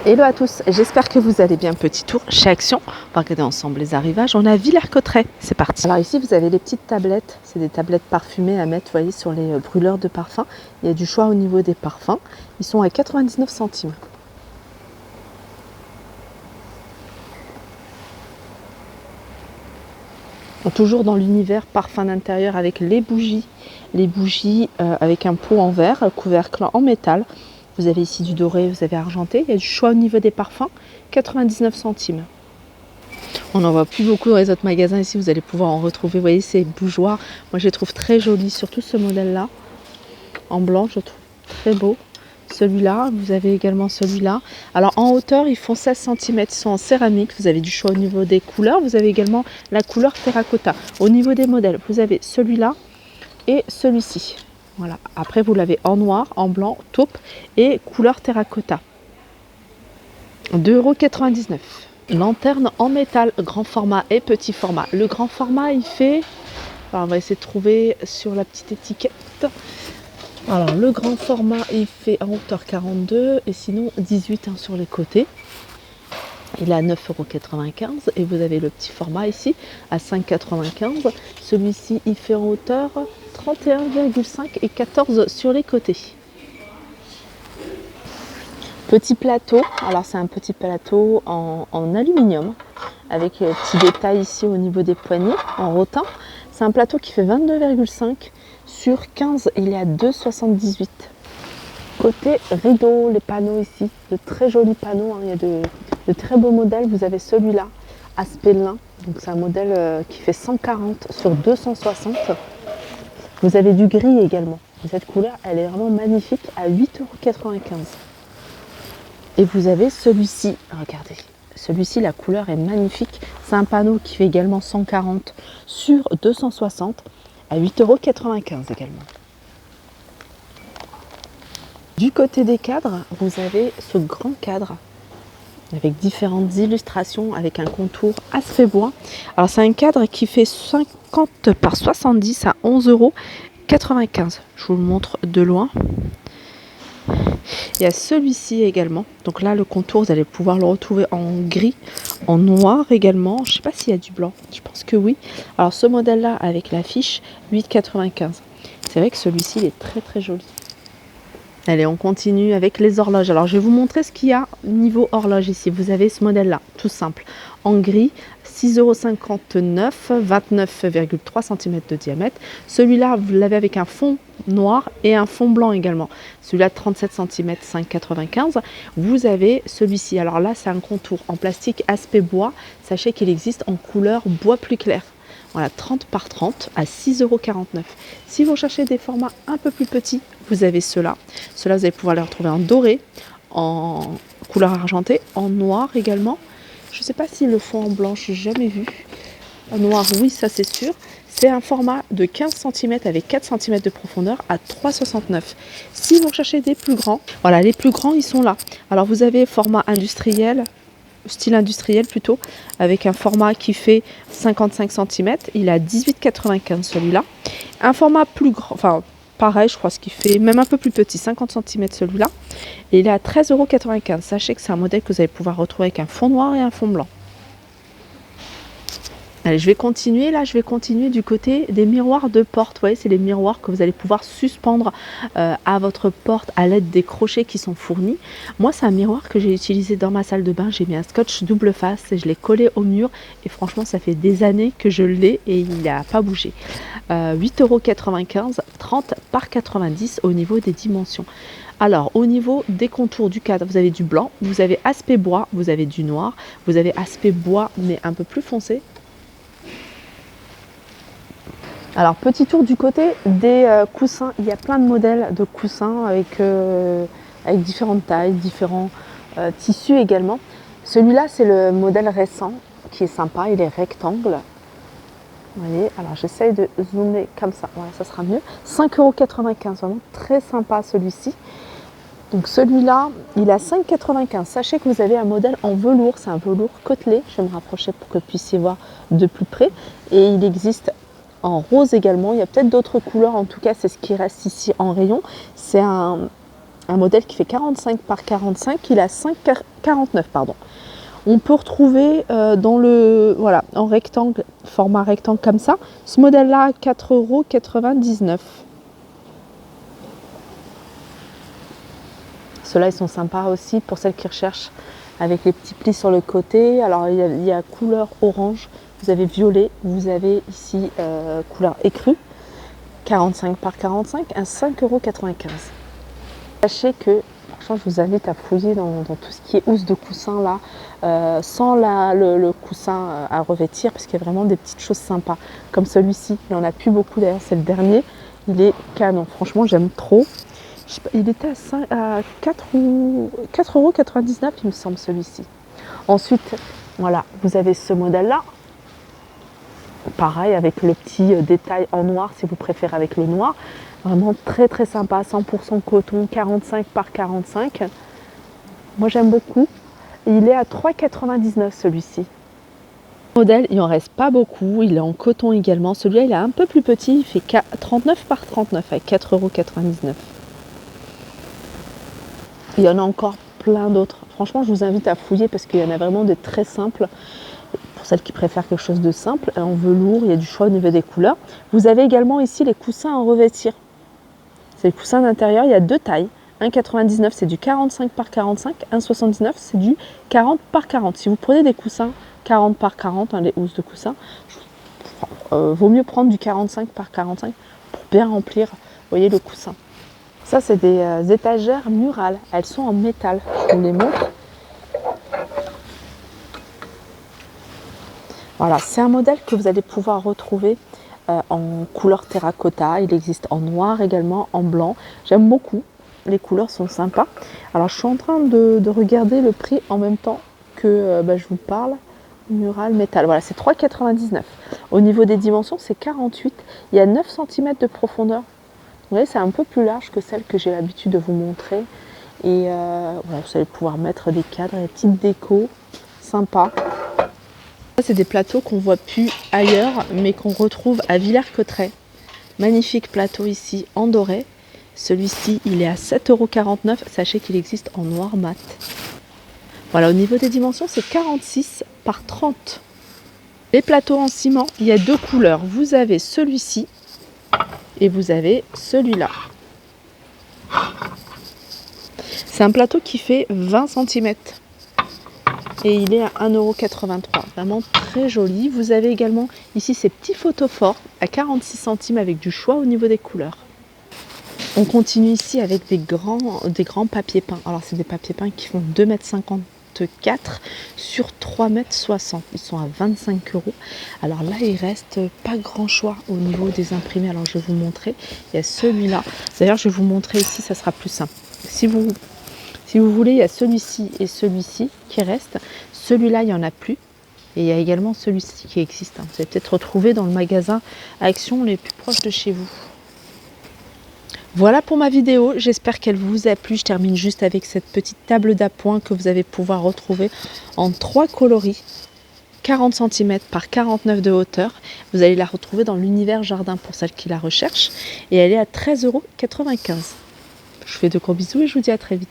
Hello à tous, j'espère que vous allez bien. Petit tour chez Action, on va regarder ensemble les arrivages. On a Villers-Cotterêts, c'est parti. Alors ici vous avez les petites tablettes, c'est des tablettes parfumées à mettre, vous voyez, sur les brûleurs de parfum. Il y a du choix au niveau des parfums, ils sont à 99 centimes. Toujours dans l'univers parfum d'intérieur avec les bougies avec un pot en verre, couvercle en métal. Vous avez ici du doré, vous avez argenté. Il y a du choix au niveau des parfums, 99 centimes. On n'en voit plus beaucoup dans les autres magasins. Ici, vous allez pouvoir en retrouver. Vous voyez, ces bougeoirs. Moi, je les trouve très jolis, surtout ce modèle-là. En blanc, je trouve très beau. Celui-là, vous avez également celui-là. Alors, en hauteur, ils font 16 cm. Ils sont en céramique. Vous avez du choix au niveau des couleurs. Vous avez également la couleur terracotta. Au niveau des modèles, vous avez celui-là et celui-ci. Voilà. Après, vous l'avez en noir, en blanc, taupe et couleur terracotta. 2,99 €. Lanterne en métal, grand format et petit format. Le grand format, il fait... Alors, on va essayer de trouver sur la petite étiquette. Alors, le grand format, il fait en hauteur 42 et sinon 18 sur les côtés. Il est à 9,95 € et vous avez le petit format ici à 5,95 €. Celui-ci, il fait en hauteur 31,5 et 14 sur les côtés. Petit plateau, alors c'est un petit plateau en aluminium avec petit détail ici au niveau des poignées en rotin. C'est un plateau qui fait 22,5 sur 15, il est à 2,78 €. Côté rideau, les panneaux ici, de très jolis panneaux, il y a de très beaux modèles. Vous avez celui-là, aspect lin, donc c'est un modèle qui fait 140 sur 260. Vous avez du gris également. Cette couleur, elle est vraiment magnifique à 8,95 €. Et vous avez celui-ci, regardez, celui-ci, la couleur est magnifique. C'est un panneau qui fait également 140 sur 260 à 8,95 € également. Du côté des cadres, vous avez ce grand cadre avec différentes illustrations, avec un contour aspect bois. Alors c'est un cadre qui fait 50 par 70 à 11,95 €. Je vous le montre de loin. Il y a celui-ci également. Donc là, le contour, vous allez pouvoir le retrouver en gris, en noir également. Je ne sais pas s'il y a du blanc. Je pense que oui. Alors ce modèle-là, avec l'affiche, 8,95 €. C'est vrai que celui-ci, il est très très joli. Allez, on continue avec les horloges. Alors, je vais vous montrer ce qu'il y a niveau horloge ici. Vous avez ce modèle-là, tout simple, en gris, 6,59 €, 29,3 cm de diamètre. Celui-là, vous l'avez avec un fond noir et un fond blanc également. Celui-là, 37 cm, 5,95 €. Vous avez celui-ci. Alors là, c'est un contour en plastique aspect bois. Sachez qu'il existe en couleur bois plus clair. Voilà, 30 par 30 à 6,49 €. Si vous cherchez des formats un peu plus petits, vous avez ceux-là. Ceux-là, vous allez pouvoir les retrouver en doré, en couleur argentée, en noir également. Je ne sais pas s'ils le font en blanc, je n'ai jamais vu. En noir, oui, ça c'est sûr. C'est un format de 15 cm avec 4 cm de profondeur à 3,69 €. Si vous recherchez des plus grands, voilà, les plus grands, ils sont là. Alors, vous avez format industriel, style industriel plutôt, avec un format qui fait 55 cm, il est à 18,95 € celui-là. Un format plus grand, enfin pareil, je crois ce qui fait même un peu plus petit, 50 cm celui-là, et il est à 13,95 €. Sachez que c'est un modèle que vous allez pouvoir retrouver avec un fond noir et un fond blanc. Allez, je vais continuer du côté des miroirs de porte. Vous voyez, c'est les miroirs que vous allez pouvoir suspendre à votre porte à l'aide des crochets qui sont fournis. Moi, c'est un miroir que j'ai utilisé dans ma salle de bain. J'ai mis un scotch double face et je l'ai collé au mur. Et franchement, ça fait des années que je l'ai et il n'a pas bougé. 8,95 €, 30 par 90 au niveau des dimensions. Alors, au niveau des contours du cadre, vous avez du blanc, vous avez aspect bois, vous avez du noir, vous avez aspect bois mais un peu plus foncé. Alors, petit tour du côté des coussins. Il y a plein de modèles de coussins avec différentes tailles, différents tissus également. Celui-là, c'est le modèle récent qui est sympa. Il est rectangle. Vous voyez, alors j'essaye de zoomer comme ça. Voilà, ça sera mieux. 5,95 €, vraiment très sympa celui-ci. Donc celui-là, il est à 5,95 €. Sachez que vous avez un modèle en velours. C'est un velours côtelé. Je vais me rapprocher pour que vous puissiez voir de plus près. Et il existe en rose également. Il y a peut-être d'autres couleurs, en tout cas c'est ce qui reste ici en rayon. C'est un un modèle qui fait 45 par 45, il est à 5,49 pardon. On peut retrouver dans le voilà en rectangle, format rectangle comme ça. Ce modèle-là à 4,99 €. Ceux-là, ils sont sympas aussi pour celles qui recherchent avec les petits plis sur le côté. Alors, il y a couleur orange, vous avez violet, vous avez ici couleur écrue. 45 par 45 à 5,95 €. Sachez que, franchement, je vous invite à fouiller dans tout ce qui est housse de coussin là, sans le coussin à revêtir, parce qu'il y a vraiment des petites choses sympas. Comme celui-ci, il n'y en a plus beaucoup d'ailleurs, c'est le dernier. Il est canon, franchement, j'aime trop. Il était à 4,99 €, il me semble, celui-ci. Ensuite, voilà, vous avez ce modèle-là. Pareil, avec le petit détail en noir, si vous préférez avec le noir. Vraiment très très sympa, 100% coton, 45 par 45. Moi, j'aime beaucoup. Il est à 3,99 € celui-ci. Modèle, il en reste pas beaucoup. Il est en coton également. Celui-là, il est un peu plus petit. Il fait 39 par 39 avec 4,99 €. Il y en a encore plein d'autres. Franchement, je vous invite à fouiller parce qu'il y en a vraiment des très simples. Pour celles qui préfèrent quelque chose de simple, en velours, il y a du choix au niveau des couleurs. Vous avez également ici les coussins à revêtir. C'est les coussins d'intérieur, il y a deux tailles. 1,99 € c'est du 45 par 45, 1,79 € c'est du 40 par 40. Si vous prenez des coussins 40 par 40, les housses de coussins, vaut mieux prendre du 45 par 45 pour bien remplir, vous voyez, le coussin. Ça, c'est des étagères murales. Elles sont en métal. Je vous les montre. Voilà, c'est un modèle que vous allez pouvoir retrouver en couleur terracotta. Il existe en noir également, en blanc. J'aime beaucoup. Les couleurs sont sympas. Alors, je suis en train de regarder le prix en même temps que je vous parle. Mural métal. Voilà, c'est 3,99 €. Au niveau des dimensions, c'est 48. Il y a 9 cm de profondeur. Vous voyez, c'est un peu plus large que celle que j'ai l'habitude de vous montrer. Et voilà, vous allez pouvoir mettre des cadres, des petites décos sympas. C'est des plateaux qu'on voit plus ailleurs, mais qu'on retrouve à Villers-Cotterêts. Magnifique plateau ici en doré. Celui-ci, il est à 7,49 €. Sachez qu'il existe en noir mat. Voilà, au niveau des dimensions, c'est 46 par 30. Les plateaux en ciment, il y a deux couleurs. Vous avez celui-ci et vous avez celui-là. C'est un plateau qui fait 20 cm. Et il est à 1,83 €. Vraiment très joli. Vous avez également ici ces petits photophores à 46 centimes avec du choix au niveau des couleurs. On continue ici avec des grands papiers peints. Alors c'est des papiers peints qui font 2,54 m sur 3,60 m. Ils sont à 25 €. Alors là, il reste pas grand choix au niveau des imprimés. Alors je vais vous montrer. Il y a celui-là. D'ailleurs, je vais vous montrer ici, ça sera plus simple. Si vous voulez, il y a celui-ci et celui-ci qui restent. Celui-là, il n'y en a plus. Et il y a également celui-ci qui existe. Vous allez peut-être retrouver dans le magasin Action les plus proches de chez vous. Voilà pour ma vidéo, j'espère qu'elle vous a plu. Je termine juste avec cette petite table d'appoint que vous allez pouvoir retrouver en 3 coloris, 40 cm par 49 de hauteur. Vous allez la retrouver dans l'univers jardin pour celles qui la recherchent. Et elle est à 13,95 €. Je vous fais de gros bisous et je vous dis à très vite.